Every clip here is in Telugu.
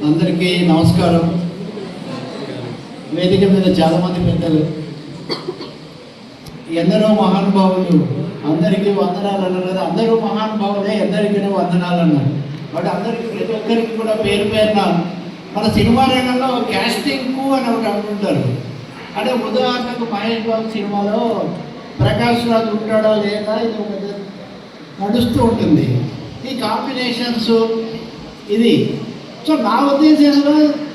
అందరికీ నమస్కారం. వేదిక మీద చాలామంది పెద్దలు, ఎందరో మహానుభావులు, అందరికీ వందనాలు అన్నారు కదా. అందరూ మహానుభావులే, ఎందరికీ వందనాలు అన్నారు. బట్ అందరికీ ప్రతి ఒక్కరికి కూడా పేరు పేరున మన సినిమా రంగంలో క్యాస్టింగ్కు అని ఒకటి అంటుంటారు. అంటే ఉదాహరణకు మహేష్ బాబు సినిమాలో ప్రకాష్ రాజ్ ఉంటాడో లేదా ఇది ఒక నడుస్తూ ఉంటుంది, ఈ కాంబినేషన్స్ ఇది. సో నా ఉద్దేశంలో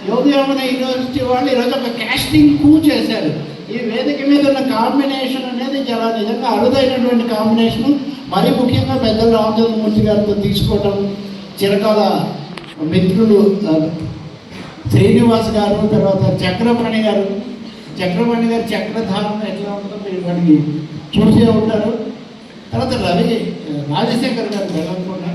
యోగి వేమన యూనివర్సిటీ వాళ్ళు ఈరోజు ఒక క్యాస్టింగ్ కూ చేశారు. ఈ వేదిక మీద ఉన్న కాంబినేషన్ అనేది చాలా నిజంగా అరుదైనటువంటి కాంబినేషను. మరీ ముఖ్యంగా పెద్దలు రామచంద్రమూర్తి గారితో తీసుకోవటం, చిరకాల మిత్రులు శ్రీనివాస్ గారు, తర్వాత చక్రపాణి గారు చక్రధారం ఎట్లా ఉంటుందో మీరు వాడికి చూసే ఉంటారు. తర్వాత రాజశేఖర్ గారు వెళ్ళకుండా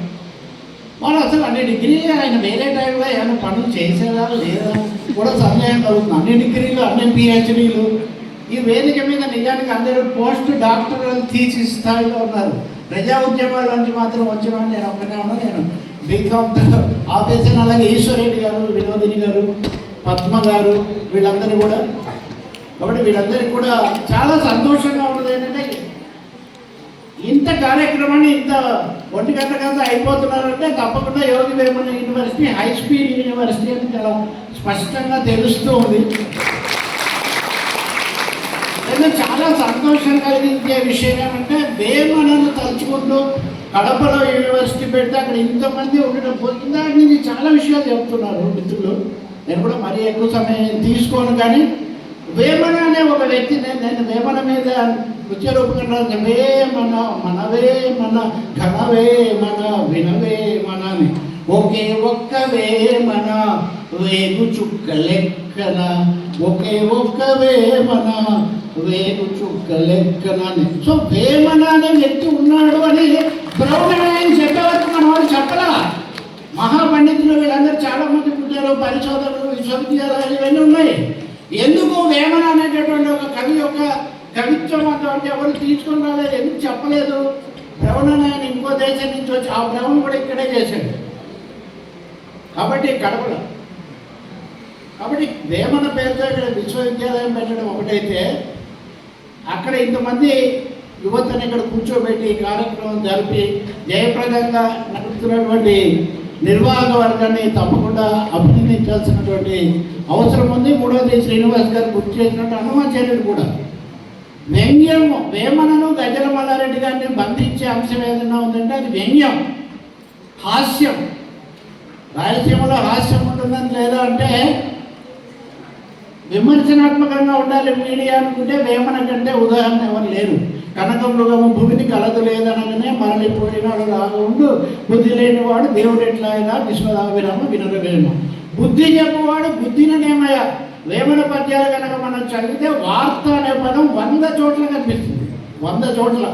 వాళ్ళు అసలు అన్ని డిగ్రీలు ఆయన వేరే టైంలో ఏమైనా పనులు చేసేదా లేదా కూడా సందేహం కలుగుతుంది. అన్ని డిగ్రీలు, అన్ని పిహెచ్డీలు. ఈ వేదిక మీద నిజానికి అందరూ పోస్ట్ డాక్టరల్ థీసిస్ స్థాయిలో ఉన్నారు. ప్రజా ఉద్యమాల నుంచి మాత్రం వచ్చిన నేను ఒక్కనే ఉన్నా. నేను బీకామ్ ఆపేసాను. అలాగే ఈశ్వరెడ్డి గారు, వినోదిని గారు, పద్మ గారు, వీళ్ళందరూ కూడా. కాబట్టి వీళ్ళందరికీ కూడా చాలా సంతోషంగా ఉన్నది ఏంటంటే ఇంత కార్యక్రమాన్ని ఇంత 1 గంట కంతా అయిపోతున్నారంటే తప్పకుండా Yogi Vemana university high speed university అని చాలా స్పష్టంగా తెలుస్తూ ఉంది. చాలా సంతోషం కలిగించే విషయం ఏమంటే వేమనను తలుచుకుంటూ కడపలో యూనివర్సిటీ పెడితే అక్కడ ఇంతమంది ఉండడం పోతుందా నుంచి చాలా విషయాలు చెప్తున్నారు మిత్రులు. నేను కూడా మరీ ఎక్కువ సమయం తీసుకోను, కానీ వేమన అనే ఒక వ్యక్తి నేను వేమన మీద నృత్య రూపకంగా వేమన మనవే మన ఘనవే మన వినవే మన అని ఒకే ఒక్క వేమన వేగు చుక్క లెక్కన, ఒకే ఒక్క వేమన వేగు చుక్క లెక్కన అని. సో వేమన అనే వ్యక్తి ఉన్నాడు అని బ్రౌన్ ఆయన చెప్పేవరకు మన వాళ్ళు చెప్పలా. మహాపండితులు వీళ్ళందరూ చాలా మంది పుట్టారు, పరిశోధనలు, విశ్వవిద్యాలయాలు ఇవన్నీ ఉన్నాయి. ఎందుకు వేమన అనేటటువంటి ఒక కవి యొక్క కవిత్వం అంటే ఎవరు తీసుకుని రాలేదు, ఎందుకు చెప్పలేదు? బ్రౌన్ ఆయన ఇంకో దేశం నుంచి వచ్చి ఆ బ్రౌన్ కూడా ఇక్కడే చేశాడు కాబట్టి కడపలో. కాబట్టి వేమన పేరుతో ఇక్కడ విశ్వవిద్యాలయం పెట్టడం ఒకటైతే, అక్కడ ఇంతమంది యువతను ఇక్కడ కూర్చోబెట్టి కార్యక్రమం జరిపి జయప్రదంగా నడుపుతున్నటువంటి నిర్వాహక వర్గాన్ని తప్పకుండా అభినందించాల్సినటువంటి అవసరం ఉంది. మూడవది శ్రీనివాస్ గారు గుర్తు చేసినట్టు హనుమాచార్యుడు కూడా వ్యంగ్యం. వేమనను గజల మల్లారెడ్డి గారిని బంధించే అంశం ఏదైనా ఉందంటే అది వ్యంగ్యం, హాస్యం. రాయలసీమలో హాస్యం ఉంటుందని లేదా అంటే విమర్శనాత్మకంగా ఉండాలి మీడియా అనుకుంటే వేమన కంటే ఉదాహరణ ఎవరు లేరు. కనకమృగము భూమిని కలదు లేదనగానే మరలిపోయినాడు లాగా ఉండు, బుద్ధి లేనివాడు దేవుడు ఎట్లాయినా విశ్వదాభిరామ వినరవేమ. బుద్ధి చెప్పువాడు బుద్ధిననేమయ. వేమన పద్యాలు కనుక మనం చదివితే వార్త అనే పదం 100 చోట్ల కనిపిస్తుంది. 100 చోట్ల.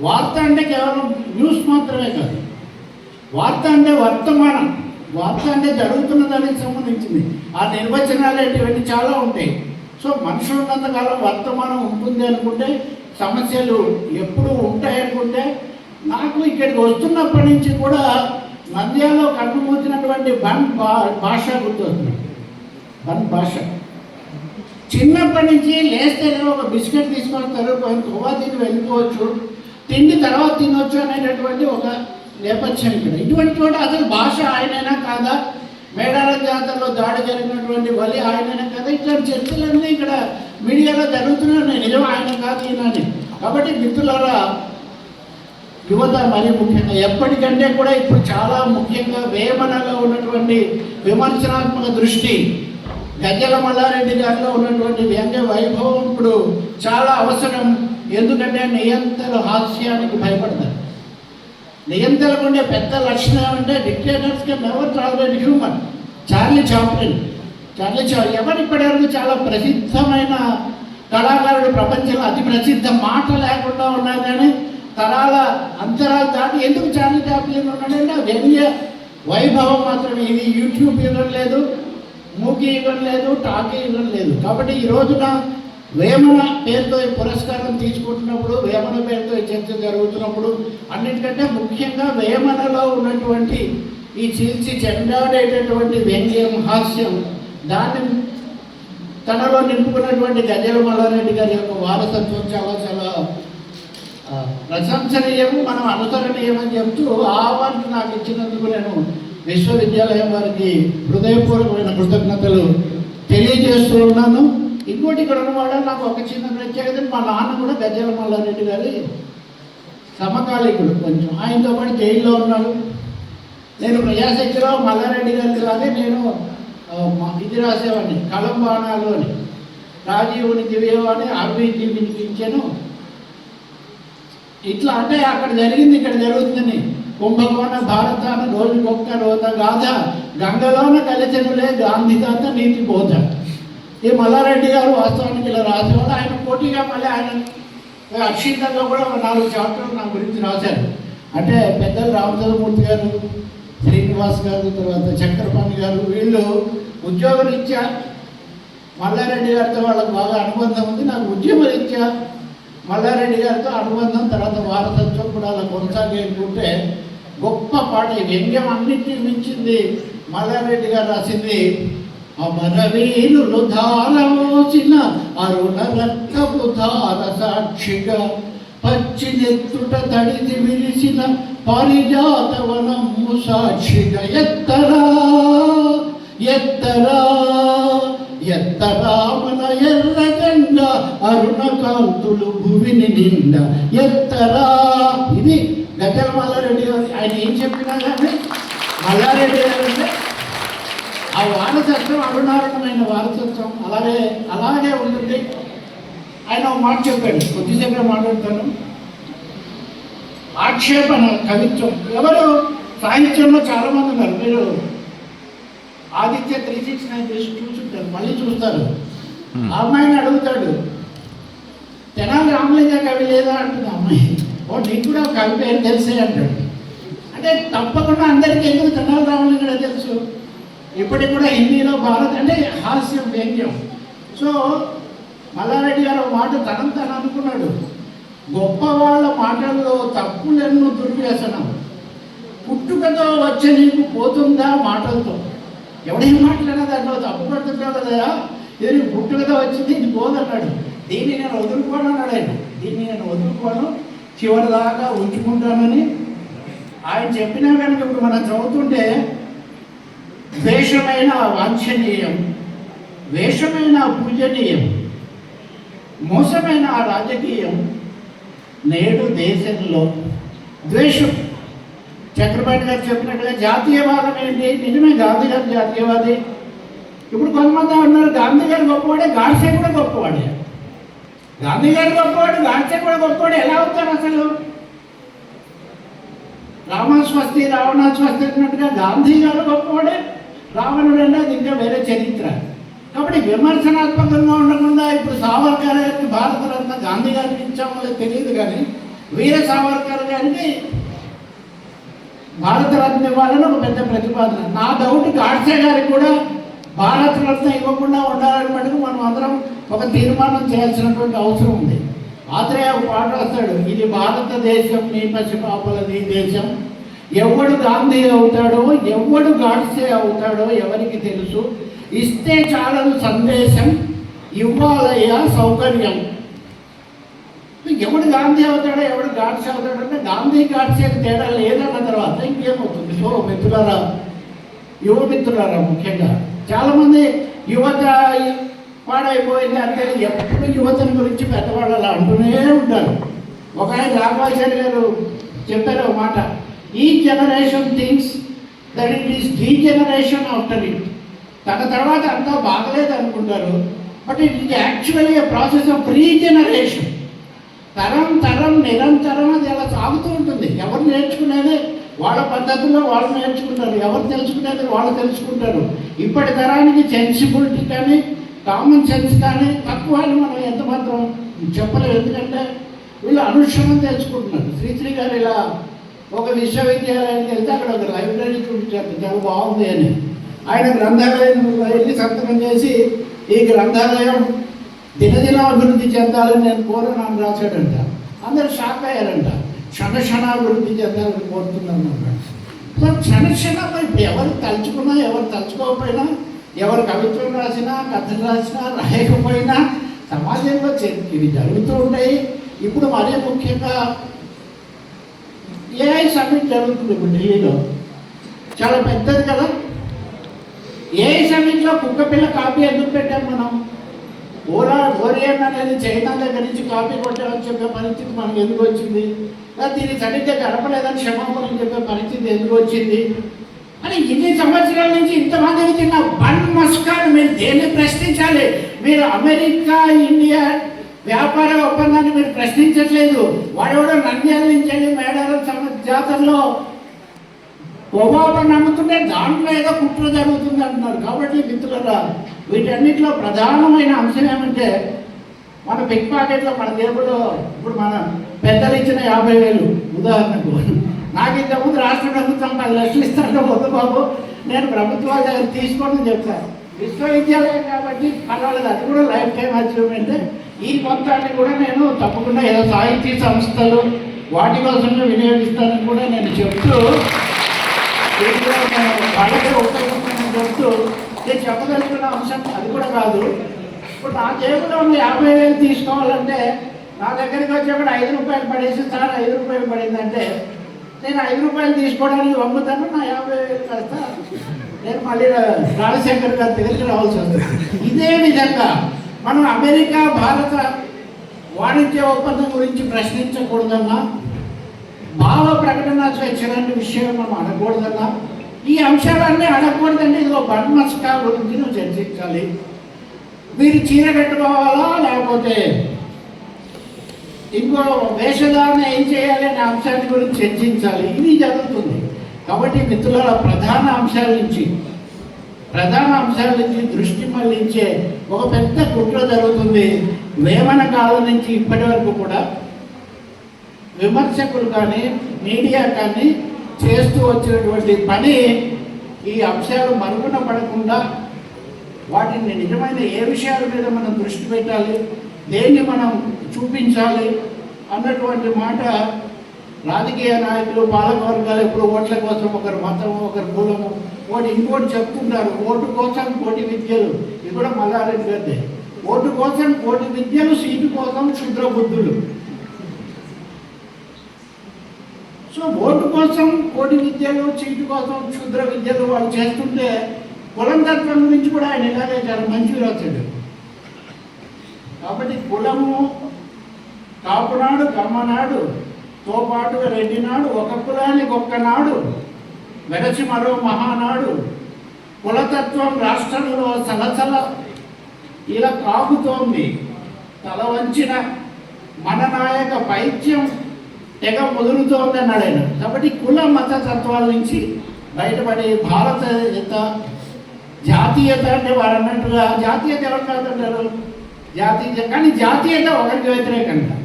వార్త అంటే కేవలం న్యూస్ మాత్రమే కాదు. వార్త అంటే వర్తమానం. వార్త అంటే జరుగుతున్న దానికి సంబంధించింది. ఆ నిర్వచనాలు ఇవన్నీ చాలా ఉంటాయి. సో మనుషులు ఉన్నంతకాలం వర్తమానం ఉంటుంది అనుకుంటే, సమస్యలు ఎప్పుడు ఉంటాయి అనుకుంటే, నాకు ఇక్కడికి వస్తున్నప్పటి నుంచి కూడా నంద్యాలలో కన్నుమూచినటువంటి భాష గుర్తొస్తుంది. భాష చిన్నప్పటి నుంచి లేస్తే ఒక బిస్కెట్ తీసుకొస్తారు, కొంచెం కోవా తిని వెళ్ళిపోవచ్చు, తిండి తర్వాత తినొచ్చు అనేటటువంటి ఒక నేపథ్యం ఇక్కడ. ఇటువంటి చోట అసలు భాష ఆయనైనా కాదా, మేడాల జాతరలో దాడి జరిగినటువంటి వలి ఆయనైనా కదా, ఇట్లాంటి చర్చలన్నీ ఇక్కడ మీడియాలో జరుగుతున్నాయి. నిజం ఆయన కాదు ఈయనని. కాబట్టి మిత్రులారా, యువత మరీ ముఖ్యంగా ఎప్పటికంటే కూడా ఇప్పుడు చాలా ముఖ్యంగా వేమనలో ఉన్నటువంటి విమర్శనాత్మక దృష్టి, గజల మల్లారెడ్డి గారిలో ఉన్నటువంటి వ్యంగ్య వైభవం ఇప్పుడు చాలా అవసరం. ఎందుకంటే నియంతలు హాస్యానికి భయపడతారు. నియంతలకు ఉండే పెద్ద లక్షణం ఏమంటే dictators can never tolerate human. Charlie Chaplin ఎవరు ఇప్పటివరకు చాలా ప్రసిద్ధమైన కళాకారుడు, ప్రపంచంలో అతి ప్రసిద్ధ మాట లేకుండా ఉన్నారు, కానీ తరాల అంతరాలు దాటి ఎందుకు చార్లీ చాప్లిన్ ఉన్నాడంటే వ్యంగ్య వైభవం మాత్రమే. ఇది యూట్యూబ్ యుగం లేదు, మూకీ యుగం లేదు, టాకీ యుగం లేదు. కాబట్టి ఈ రోజున వేమన పేరుతో ఈ పురస్కారం తీసుకుంటున్నప్పుడు, వేమన పేరుతో చర్చ జరుగుతున్నప్పుడు, అన్నిటికంటే ముఖ్యంగా వేమనలో ఉన్నటువంటి ఈ చీల్చి చెండాడేటటువంటి వ్యంగ్యం, హాస్యం, దాన్ని తనలో నింపుకున్నటువంటి గజ్జల మల్లారెడ్డి గారి యొక్క వారసత్వం చాలా చాలా ప్రశంసనీయం, మనం అనుసరణీయమని చెప్తూ ఆ అవార్డు నాకు ఇచ్చినందుకు నేను విశ్వవిద్యాలయం వారికి హృదయపూర్వకమైన కృతజ్ఞతలు తెలియజేస్తూ ఉన్నాను. ఇంకోటి ఇక్కడ ఉన్నవాడు నాకు ఒక చిన్న ప్రత్యేకత, మా నాన్న కూడా గజ్జల మల్లారెడ్డి గారి సమకాలీకుడు. కొంచెం ఆయనతో పాటు జైల్లో ఉన్నాడు. నేను ప్రజాశక్తిలో మల్లారెడ్డి గారికి లాగే నేను ఇది రాసేవాడిని, కలంబాణాలు అని, రాజీవుని దివ్యవాణి ఆర్బీజీ వినిపించాను. ఇట్లా అంటే అక్కడ జరిగింది ఇక్కడ జరుగుతుందని, కుంభకోణ భారతాన రోజుకొక్క రోత గాథ, గంగలోన కలిచెనులే గాంధీ తాత నీతి బోధ. ఈ మల్లారెడ్డి గారు వాస్తవానికి ఇలా రాసేవాళ్ళు. ఆయన పోటీగా మళ్ళీ ఆయన అక్షితంగా కూడా 4 చాప్టర్లు నా గురించి రాశారు. అంటే పెద్దలు రామచంద్రమూర్తి గారు, శ్రీనివాస్ గారు, తర్వాత చక్రపాణి గారు, వీళ్ళు ఉద్యోగరీత్యా మల్లారెడ్డి గారితో వాళ్ళకు బాగా అనుబంధం ఉంది. నాకు ఉద్యమరీత్యా మల్లారెడ్డి గారితో అనుబంధం, తర్వాత వారసత్వం కూడా అలా కొనసాగేకుంటే గొప్ప పాట, వ్యంగ్యం అన్నింటినీ మించింది మల్లారెడ్డి గారు రాసింది. అమరవీరులు ధారమోసిన అరుణ రక్తపు ధార సాక్షిగా, పచ్చి నెత్తుట తడిది విరిసిన పారిజాతవనము సాక్షిగా, ఎత్తరా ఎత్తరా ఎత్తరా మన ఎర్రగండ అరుణ కాంతులు భువిని నిండా, ఎత్తరా. ఇది గజ్జల మల్లారెడ్డి గారు. ఆయన ఏం చెప్పినా కానీ మల్లారెడ్డి గారు అంటే ఆ వారసత్వం అరుణారుణమైన వారసత్వం అలాగే ఉంటుంది. ఆయన ఒక మాట చెప్పాడు, కొద్దిసేపే మాట్లాడతాను. ఆక్షేపణ కవిత్వం. ఎవరు సాహిత్యంలో చాలామంది ఉన్నారు. మీరు ఆదిత్య 369 చూసుంటారు, మళ్ళీ చూస్తారు. ఆ అమ్మాయిని అడుగుతాడు, తెనాలి రామలింగ కవి లేదా అంటుంది అమ్మాయి. ఓ నీకు కూడా కవి పేరు తెలిసే అంటాడు. అంటే తప్పకుండా అందరికీ ఎందుకు తెనాలి రామలింగ తెలుసు. ఇప్పటికి కూడా హిందీలో భారత్ అంటే హాస్యం, వ్యంగ్యం. సో మల్లారెడ్డి గారు ఒక మాట తను అనుకున్నాడు, గొప్ప వాళ్ళ మాటల్లో తప్పులెన్నో దుర్వ్యసనం, పుట్టుకతో వచ్చే నీకు పోతుందా మాటలతో. ఎవడేం మాట్లాడినా దాంట్లో తప్పు పడుతుంటావు కదా, ఇది పుట్టుకతో వచ్చింది, ఇది పోదన్నాడు. దీన్ని నేను వదులుకోను అన్నాడు ఆయన. దీన్ని నేను వదులుకోను, చివరి దాకా ఉంచుకుంటానని ఆయన చెప్పినా కనుక ఇప్పుడు మనం చదువుతుంటే ద్వేషమైన వాంఛనీయం, వేషమైన పూజనీయం, మోసమైన రాజకీయం నేడు దేశంలో ద్వేషం. చక్రపాణి గారు చెప్పినట్టుగా జాతీయవాదం ఏంటి? నిజమే, గాంధీ గారు జాతీయవాది. ఇప్పుడు కొంతమంది ఉన్నారు గాంధీ గారు గొప్పవాడే, గాడ్సే కూడా గొప్పవాడే. గాంధీ గారు గొప్పవాడు, గాడ్సే కూడా గొప్పవాడు ఎలా అవుతారు అసలు? రామస్వస్తి రావణాస్వస్తి అన్నట్టుగా గాంధీ గారు గొప్పవాడే, రావణుడు అంటే అది ఇంకా వేరే చరిత్ర. కాబట్టి విమర్శనాత్మకంగా ఉండకుండా ఇప్పుడు సావర్కర్ గారికి భారతరత్న గాంధీ గారికి ఇచ్చామో తెలియదు, కానీ వీర సావర్కర్ గారికి భారతరత్న ఇవ్వాలని ఒక పెద్ద ప్రతిపాదన. నా డౌట్ గాడ్సే గారికి కూడా భారతరత్న ఇవ్వకుండా ఉండాలని మటుకు మనం అందరం ఒక తీర్మానం చేయాల్సినటువంటి అవసరం ఉంది. ఆత్రేయ ఒక పాట రాస్తాడు, ఇది భారతదేశం నీ పసిపాపలది దేశం, ఎవడు గాంధీ అవుతాడో ఎవడు గాడ్సే అవుతాడో ఎవరికి తెలుసు, ఇస్తే చాలను సందేశం ఇవ్వాలయ్యా సౌకర్యం. ఎవడు గాంధీ అవుతాడో ఎవడు గాడ్సే అవుతాడో అంటే గాంధీ గాడ్సేకి తేడా లేదన్న తర్వాత ఇంకేమవుతుంది? సో మిత్రులారా, యువ మిత్రులారా, ముఖ్యంగా చాలామంది యువత పాడైపోయింది అంటే ఎప్పుడు యువతని గురించి పెద్దవాళ్ళు అలా అంటూనే ఉంటారు. ఒక ఆయన రాఘవాచార్య గారు చెప్పారు ఒక మాట, ఈ generation things that it is degeneration after it. తన తర్వాత అంతా బాగలేదు అనుకుంటారు, but it is actually A process of regeneration. తరం నిరంతరం అది అలా సాగుతూ ఉంటుంది. ఎవరు నేర్చుకునేది వాళ్ళ పద్ధతుల్లో వాళ్ళు నేర్చుకుంటారు, ఎవరు తెలుసుకునేది వాళ్ళు తెలుసుకుంటారు. ఇప్పటి తరానికి సెన్సిబిలిటీ కానీ కామన్ సెన్స్ కానీ తక్కువ అని మనం ఎంత మాత్రం చెప్పలేము. ఎందుకంటే వీళ్ళు అనుష్ఠానం తెలుసుకుంటున్నారు. శ్రీశ్రీ గారు ఇలా ఒక విశ్వవిద్యాలయానికి వెళ్తే అక్కడ ఒక లైబ్రరీ చూపించారు, చాలా బాగుంది అని. ఆయన గ్రంథాలయం వెళ్ళి సంతకం చేసి ఈ గ్రంథాలయం దినదినాభివృద్ధి చెందాలని నేను కోరనని రాశాడంట. అందరూ షాక్ అయ్యారంట. క్షణాభివృద్ధి చెందాలని కోరుతున్నాను అన్నాడు. సో క్షణక్షణం ఇప్పుడు ఎవరు తలుచుకున్నా ఎవరు తలుచుకోకపోయినా, ఎవరు కవిత్వం రాసినా, కథలు రాసినా, రాయకపోయినా సమాజంలో ఇవి జరుగుతూ ఉంటాయి. ఇప్పుడు మరీ ముఖ్యంగా ఏఐ సమ్మిట్ జరుగుతుంది ఇప్పుడు ఢిల్లీలో, చాలా పెద్దది కదా. ఏఐ సమ్మిట్లో కుక్కపిల్ల కాపీ ఎందుకు పెట్టాం మనం? ఓరియన్ అనేది చైనా దగ్గర నుంచి కాపీ కొట్టామని చెప్పే పరిస్థితి మనకు ఎందుకు వచ్చింది? దీన్ని సరిగ్గా గడపలేదని క్షమాపణ చెప్పే పరిస్థితి ఎందుకు వచ్చింది అని ఇన్ని సంవత్సరాల నుంచి ఇంతమందికి తిన్న బన్ మస్కాన్ మీరు దేన్ని ప్రశ్నించాలి? మీరు అమెరికా ఇండియా వ్యాపార ఒప్పందాన్ని మీరు ప్రశ్నించట్లేదు. వాడెవడో నంద్యాల నుంచి వెళ్ళి మేడారం జాతరలో ఒబాబా నమ్ముతుంటే దాంట్లో ఏదో కుట్ర జరుగుతుంది అంటున్నారు. కాబట్టి మిత్రులారా, వీటన్నిటిలో ప్రధానమైన అంశం ఏమంటే మన పిక్ పాకెట్లో మన జేబులో ఇప్పుడు మన పెద్దలు ఇచ్చిన 50,000 ఉదాహరణకు, నాకు ఇంతకుముందు రాష్ట్ర ప్రభుత్వం 10 లక్షలు ఇస్తాను వద్దు బాబు, నేను ప్రభుత్వాల దగ్గర తీసుకోండి చెప్తాను. విశ్వవిద్యాలయం కాబట్టి పర్వాలేదు, అది కూడా లైఫ్ టైం అచీవ్మెంట్. ఈ మొత్తాన్ని కూడా నేను తప్పకుండా ఏదో సాహితీ సంస్థలు వాటి కోసమే వినియోగిస్తానని కూడా నేను చెప్తూ, వాళ్ళకే ఉపయోగపడని చెప్తూ నేను చెప్పదలుచుకున్న అంశం అది కూడా కాదు. ఇప్పుడు నా జేబులో ఉన్న 50,000 తీసుకోవాలంటే నా దగ్గరికి వచ్చేప్పుడు 5 రూపాయలు పడేసి, సార్ 5 రూపాయలు పడిందంటే నేను 5 రూపాయలు తీసుకోవడానికి పంపుతాను, నా 50,000 కాస్త నేను మళ్ళీ రాజశేఖర్ గారి దగ్గరికి రావాల్సి వస్తుంది. ఇదే విధంగా మనం అమెరికా భారత వాణిజ్య ఒప్పందం గురించి ప్రశ్నించకూడదన్నా, భావ ప్రకటన స్వేచ్ఛ లాంటి విషయం మనం అడగకూడదన్నా, ఈ అంశాలన్నీ అడగకూడదంటే ఇదిగో బన్ మస్కా గురించి నువ్వు చర్చించాలి. మీరు చీర కట్టుకోవాలా లేకపోతే ఇంకో వేషధారణ ఏం చేయాలి అనే అంశాన్ని గురించి చర్చించాలి. ఇది జరుగుతుంది. కాబట్టి మిత్రుల ప్రధాన అంశాల నుంచి దృష్టి మళ్లించే ఒక పెద్ద కుట్ర జరుగుతుంది. వేమన కాలం నుంచి ఇప్పటి వరకు కూడా విమర్శకులు కానీ మీడియా కానీ చేస్తూ వచ్చినటువంటి పని, ఈ అంశాలు మరుగున పడకుండా వాటిని నిజమైన ఏ విషయాల మీద మనం దృష్టి పెట్టాలి, దేన్ని మనం చూపించాలి అన్నటువంటి మాట రాజకీయ నాయకులు, పాలకవర్గాలు ఎప్పుడు ఓట్ల కోసం ఒకరు మతము, ఒకరు కులము, ఇంకోటి చెప్తుంటారు. ఓటు కోసం కోటి విద్యలు, ఇది కూడా మల్లారెడ్డి గారిదే. ఓటు కోసం కోటి విద్యలు, సీటు కోసం క్షుద్ర బుద్ధులు. సో ఓటు కోసం కోటి విద్యలు, సీటు కోసం క్షుద్ర విద్యలు వాళ్ళు చేస్తుంటే కులం తత్వం గురించి కూడా ఆయన ఇలాగే చాలా మంచిగా రాశాడు. కాబట్టి కులము కాపునాడు, కమ్మనాడు, తోపాటు రెడ్డినాడు, ఒక కులానికి ఒక్కనాడు, వెరచి మరో మహానాడు, కులతత్వం రాష్ట్రంలో సలసల ఇలా కాగుతోంది, తల వంచిన మన నాయక పైత్యం తెగ ముదురుతోంది అన్నాడు ఆయన. కాబట్టి కుల మత తత్వాల నుంచి బయటపడి భారతీయత, జాతీయత అంటే వారు అన్నట్టుగా జాతీయత ఎవరు కాదంటారు? జాతీయత, కానీ జాతీయత ఒకరికి వ్యతిరేకంగా,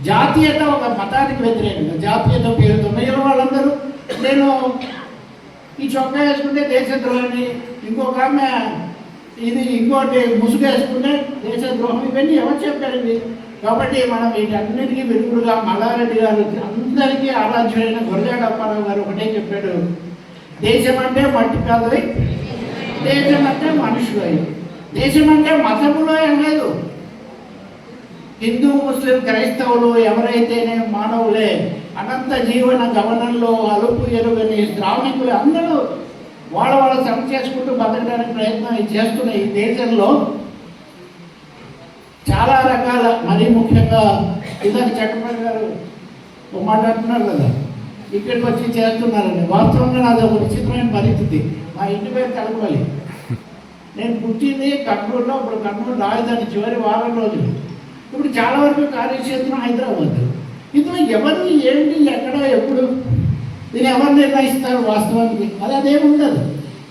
జాతీయత ఒక మతానికి వ్యతిరేకంగా, జాతీయత పేరుతో మిగిలిన వాళ్ళందరూ నేను ఈ చొక్కా వేసుకుంటే దేశద్రోహాన్ని, ఇంకొక ఆమె ఇది ఇంకోటి ముసుగు వేసుకుంటే దేశద్రోహం, ఇవన్నీ ఎవరు చెప్పారు ఇవి? కాబట్టి మనం వీటన్నిటికీ విరుగుడుగా మల్లారెడ్డి గారు అందరికీ ఆరాధ్యుడైన గురజాడ అప్పారావు గారు ఒకటే చెప్పాడు, దేశం అంటే మట్టి కాదు, దేశం అంటే మనుషులు. దేశం అంటే మతములో ఏం లేదు. హిందూ, ముస్లిం, క్రైస్తవులు ఎవరైతేనే మానవులే, అనంత జీవన గమనంలో అలుపు ఎరుగని శ్రామికులు అందరూ వాళ్ళ శ్రమ చేసుకుంటూ బతకడానికి ప్రయత్నం చేస్తున్న ఈ దేశంలో చాలా రకాల, మరీ ముఖ్యంగా ఇదాక చట్టపతి గారు మాట్లాడుతున్నారు కదా, ఇక్కడికి వచ్చి చేస్తున్నారండి. వాస్తవంగా నాది ఒక విచిత్రమైన పరిస్థితి. మా ఇంటి పేరు కలపలి. నేను పుట్టింది కర్నూలులో, ఇప్పుడు కర్నూలు రాజధాని చివరి వారం రోజులు. ఇప్పుడు చాలా వరకు కార్యక్షేత్రం హైదరాబాద్. ఇందులో ఎవరు ఏంటి, ఎక్కడ, ఎప్పుడు, దీన్ని ఎవరు నిర్ణయిస్తారు? వాస్తవానికి అదేమి ఉండదు.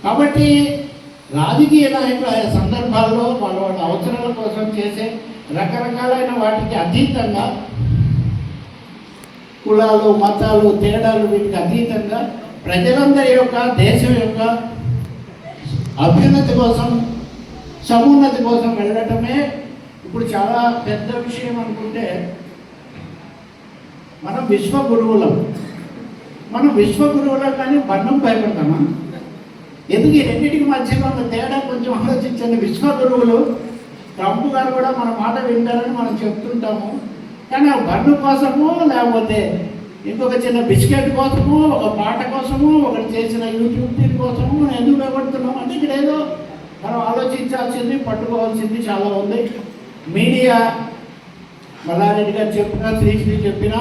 కాబట్టి రాజకీయ నాయకులు ఆయా సందర్భాల్లో వాళ్ళ అవసరాల కోసం చేసే రకరకాలైన వాటికి అతీతంగా, కులాలు, మతాలు, తేడాలు వీటికి అతీతంగా ప్రజలందరి యొక్క, దేశం యొక్క అభ్యున్నతి కోసం, సమున్నతి కోసం వెళ్ళటమే ఇప్పుడు చాలా పెద్ద విషయం అనుకుంటే, మనం విశ్వ గురువులం. మనం విశ్వగురువులకు కానీ బంధం భయపడతామా? ఎందుకు ఈ రెండింటికి మధ్యలో ఉన్న తేడా కొంచెం ఆలోచించండి. విశ్వగురువులు ట్రంప్ గారు కూడా మన మాట వింటారని మనం చెప్తుంటాము, కానీ ఆ బంధు కోసము లేకపోతే ఇంకొక చిన్న బిస్కెట్ కోసము, ఒక పాట కోసము, ఒకటి చేసిన యూట్యూబ్ ఫీడ్ కోసము మనం ఎందుకు భయపడుతున్నాం అంటే ఇక్కడ ఏదో మనం ఆలోచించాల్సింది, పట్టుకోవాల్సింది చాలా ఉంది. మీడియా మల్లారెడ్డి గారు చెప్పినా, శ్రీశ్రీ చెప్పినా,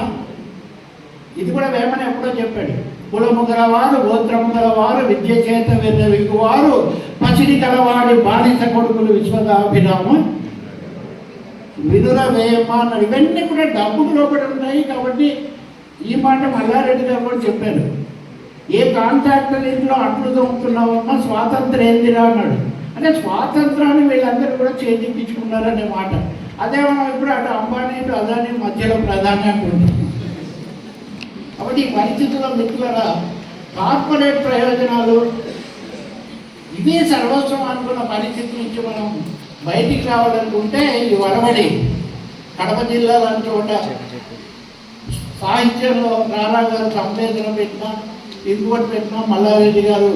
ఇది కూడా వేమన ఎప్పుడో చెప్పాడు. కులము గలవారు, గోత్రము గలవారు, విద్య చేత వెర్రవిగువారు, పసిడి గలవాడి బాధిత కొడుకులు విశ్వదాభిరామ వినుర వేమ అన్నాడు. ఇవన్నీ కూడా డబ్బుకు లోపడి ఉన్నాయి. కాబట్టి ఈ మాట మల్లారెడ్డి గారు కూడా చెప్పారు. ఏ కాంట్రాక్టర్ ఇంట్లో అట్లు తోముతున్నావమ్మా, స్వాతంత్రం ఏందిరా అన్నాడు. అంటే స్వాతంత్రాన్ని వీళ్ళందరూ కూడా చేజిక్కించుకున్నారనే మాట. అదే మనం ఇప్పుడు అటు అంబానీ ఇటు అదానీ మధ్యలో ప్రాధాన్యత ఉంటుంది. కాబట్టి ఈ పరిస్థితుల్లో మిత్రులారా, కార్పొరేట్ ప్రయోజనాలు ఇదే సర్వస్వం అనుకున్న పరిస్థితి నుంచి మనం బయటికి రావాలనుకుంటే ఈ వరవడి కడప జిల్లా లాంటి చోట సాహిత్యంలో రారా గారు సంవేదన పెట్టినా, ఇంకోటి పెట్టినా, మల్లారెడ్డి గారు,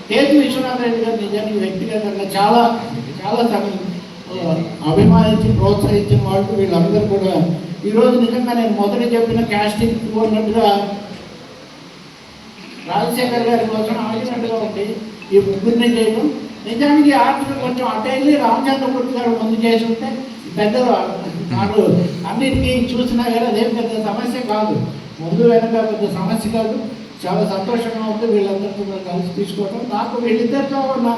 కేతు విశ్వనాథ రెడ్డి గారు నిజానికి వ్యక్తిగతంగా చాలా చాలా అభిమానించి ప్రోత్సహించిన వాళ్ళు వీళ్ళందరూ కూడా ఈరోజు నిజంగా నేను మొదట చెప్పిన క్యాస్టింగ్ అన్నట్టుగా రాజశేఖర్ గారి కోసం ఆగినట్టుగా ఉంది ఈ ముగ్గురిని చేయడం. నిజానికి ఆర్టికల్ కొంచెం అటు వెళ్ళి రామచంద్రమూర్తి గారు ముందు చేసి ఉంటే పెద్దలు నాకు అన్నిటికీ చూసినా కానీ అదేం పెద్ద సమస్య కాదు, ముందు వెనక పెద్ద సమస్య కాదు. చాలా సంతోషంగా ఉంది వీళ్ళందరితో కలిసి తీసుకోవడం. నాకు వీళ్ళిద్దరితో ఉన్న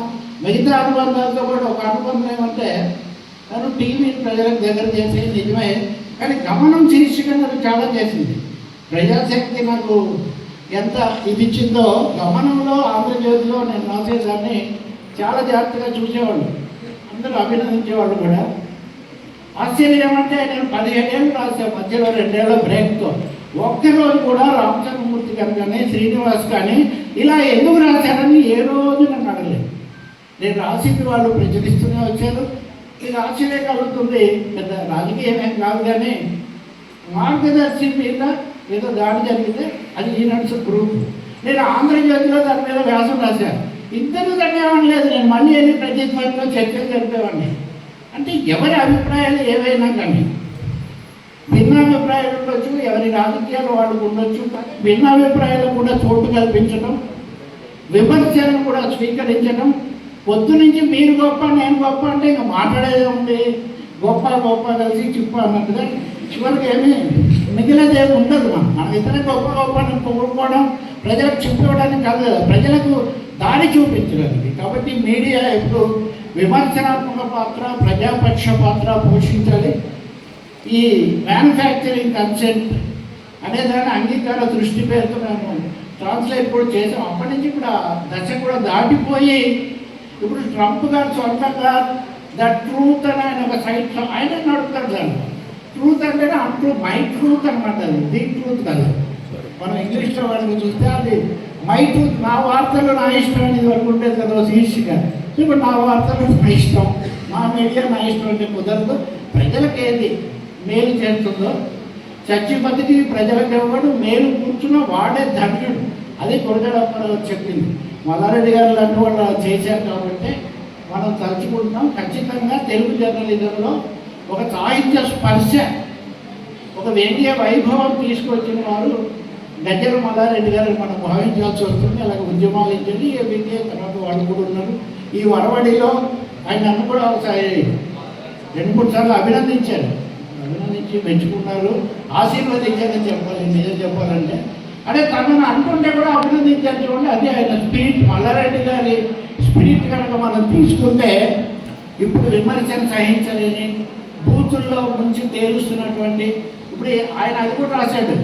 మిగతా అనుబంధాలతో కూడా ఒక అనుబంధం ఏమంటే, తను టీవీని ప్రజలకు దగ్గర చేసేది నిజమే, కానీ గమనం శీర్షిక నాకు చాలా చేసింది. ప్రజాశక్తి నాకు ఎంత ఇది ఇచ్చిందో, గమనంలో ఆంధ్రజ్యోతిలో నేను రాసేదాన్ని చాలా జాగ్రత్తగా చూసేవాళ్ళు, అందరూ అభినందించేవాళ్ళు కూడా. ఆశ్చర్యం అంటే నేను 17 ఏళ్ళు రాశాను, మధ్యలో 2 ఏళ్ళ బ్రేక్తో. ఒక్కరోజు కూడా రామచంద్రమూర్తి గారు కానీ శ్రీనివాస్ కానీ ఇలా ఎందుకు రాశారని ఏ రోజు నన్ను అడగలేదు. నేను రాసింది వాళ్ళు ప్రచురిస్తూనే వచ్చారు. ఇది ఆశ్చర్యం కలుగుతుంది. పెద్ద రాజకీయమేం కాదు, కానీ మార్గదర్శి మీద ఏదో దాడి జరిగితే అది ఈనాడు గ్రూప్, నేను ఆంధ్రజ్యోతిలో దాని మీద వ్యాసం రాశాను. ఇద్దరు తగ్గేవాడిని లేదు, నేను మళ్ళీ వెళ్ళి ప్రతిధ్వనిలో చర్చలు జరిపేవాడిని. అంటే ఎవరి అభిప్రాయాలు ఏవైనా కానీ భిన్నాభిప్రాయాలు ఉండొచ్చు, ఎవరి రాజకీయాలు వాళ్ళకు ఉండొచ్చు, కానీ భిన్నాభిప్రాయాలు కూడా చోటు కల్పించడం, విమర్శలను కూడా స్వీకరించడం. పొద్దు నుంచి మీరు గొప్ప నేను గొప్ప అంటే ఇంకా మాట్లాడేది ఉంది, గొప్ప గొప్ప కలిసి చిప్ప అన్నట్టుగా చివరికి ఏమీ మిగిలేదేమి ఉండదు. మనం ఇతర గొప్ప గొప్పని పొగుడుకోవడం, ప్రజలకు చెప్పివ్వడానికి కాదు కదా, ప్రజలకు దారి చూపించడానికి. కాబట్టి మీడియా ఎప్పుడు విమర్శనాత్మక పాత్ర, ప్రజాపక్ష పాత్ర పోషించాలి. ఈ మ్యానుఫ్యాక్చరింగ్ కన్సెంట్ అనే దాని అంగీకార దృష్టి పేరుతో మేము ట్రాన్స్లేట్ కూడా చేసాం. అప్పటి నుంచి కూడా దశ కూడా దాటిపోయి ఇప్పుడు ట్రంప్ గారు సొంతంగా ద ట్రూత్ అని ఆయన ఒక సైట్లో ఆయన నడుపుతారు. దాన్ని ట్రూత్ అంటే అప్పుడు మై ట్రూత్ అనమాట, అది ది ట్రూత్ కదా. మనం ఇంగ్లీష్లో వాళ్ళకి చూస్తే అది మై ట్రూత్, నా వార్తలు నా ఇష్టం అనేది వరకు ఉండేది కదా శీర్షిక. ఇప్పుడు నా వార్తలు నా ఇష్టం, నా మీడియా నా ఇష్టం అంటే కుదరదు. ప్రజలకు ఏది మేలు చేస్తుందో చచ్చి బతికి ప్రజలకు ఇవ్వడు, మేలు కూర్చున్న వాడే ధన్యుడు. అది కొరగడప్ప చెప్పింది. మల్లారెడ్డి గారు లాంటి వాళ్ళు చేశారు కాబట్టి మనం తలుచుకుంటున్నాం. ఖచ్చితంగా తెలుగు జర్నలిజంలో ఒక సాహిత్య స్పర్శ, ఒక వ్యంగ్య వైభవం తీసుకొచ్చిన వారు గజ్జల మల్లారెడ్డి గారు మనం భావించాల్సి వస్తుంది. అలాగే ఉద్యమాలు ఇచ్చేది విద్య తర్వాత వాళ్ళు కూడా ఉన్నారు. ఈ వరవడిలో ఆయన నన్ను కూడా ఒకసారి 2-3 సార్లు అభినందించారు, అభినందించి మెచ్చుకున్నారు, ఆశీర్వదించారని చెప్పాలి. నిజం చెప్పాలంటే అదే తనను అంటుంటే కూడా అభినందించారు చూడండి. అది ఆయన స్పిరిట్, మల్లారెడ్డి గారి స్పిరిట్ కనుక మనం తీసుకుంటే ఇప్పుడు విమర్శను సహించలేని బూతుల్లో ముంచి తేలుస్తున్నటువంటి, ఇప్పుడు ఆయన అది కూడా రాశాడు,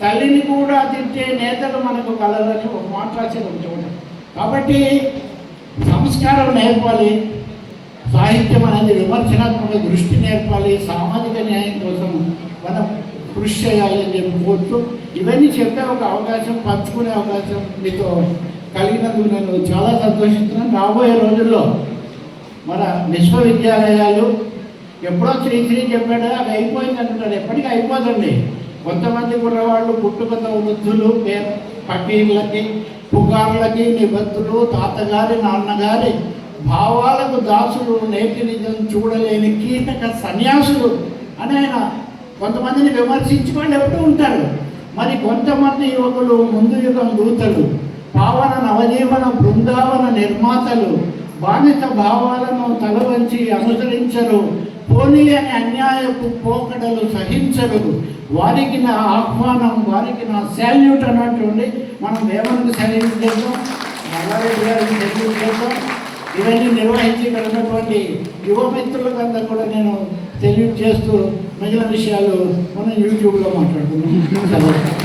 తల్లిని కూడా తిట్టే నేతలు మనకు కలరని ఒక మాట రాసేది చూడండి. కాబట్టి సంస్కారం నేర్పాలి, సాహిత్యం అనేది విమర్శనాత్మక దృష్టి నేర్పాలి, సామాజిక న్యాయం కోసం మనం కృషి చేయాలని చెప్పి కోరుతూ ఇవన్నీ చెప్పే ఒక అవకాశం, పంచుకునే అవకాశం మీతో కలిగినందుకు నేను చాలా సంతోషిస్తున్నాను. రాబోయే రోజుల్లో మన విశ్వవిద్యాలయాలు ఎప్పుడో శ్రీశ్రీ చెప్పాడు అది అయిపోయింది అంటున్నాడు. ఎప్పటికీ అయిపోదండి. కొంతమంది కుర్రవాళ్ళు పుట్టుకొత్త వృద్ధులు పకీర్లకి, పుకార్లకి, నిబద్ధులు, తాతగారి నాన్నగారి భావాలకు దాసులు, నేటి నిజం చూడలేని కీటక సన్యాసులు అని ఆయన కొంతమందిని విమర్శించుకొని ఎవరు ఉంటారు. మరి కొంతమంది యువకులు ముందు యుగం దూతలు, పావన నవజీవన బృందావన నిర్మాతలు, బానిస భావాలను తలవంచి అనుసరించరు, పోనీ అని అన్యాయపు పోకడలు సహించరు. వారికి నా ఆహ్వానం, వారికి నా శాల్యూట్ అన్నట్టుండి మనం వేమనకు శాల్యూట్ చేద్దాం, నల్లారెడ్డి గారికి శాల్యూట్ చేద్దాం. ఇవన్నీ నిర్వహించి ఉన్నటువంటి యువమిత్రులకంతా కూడా నేను తెలియజేస్తూ మిగిలిన విషయాలు మనం యూట్యూబ్లో మాట్లాడుతున్నాం.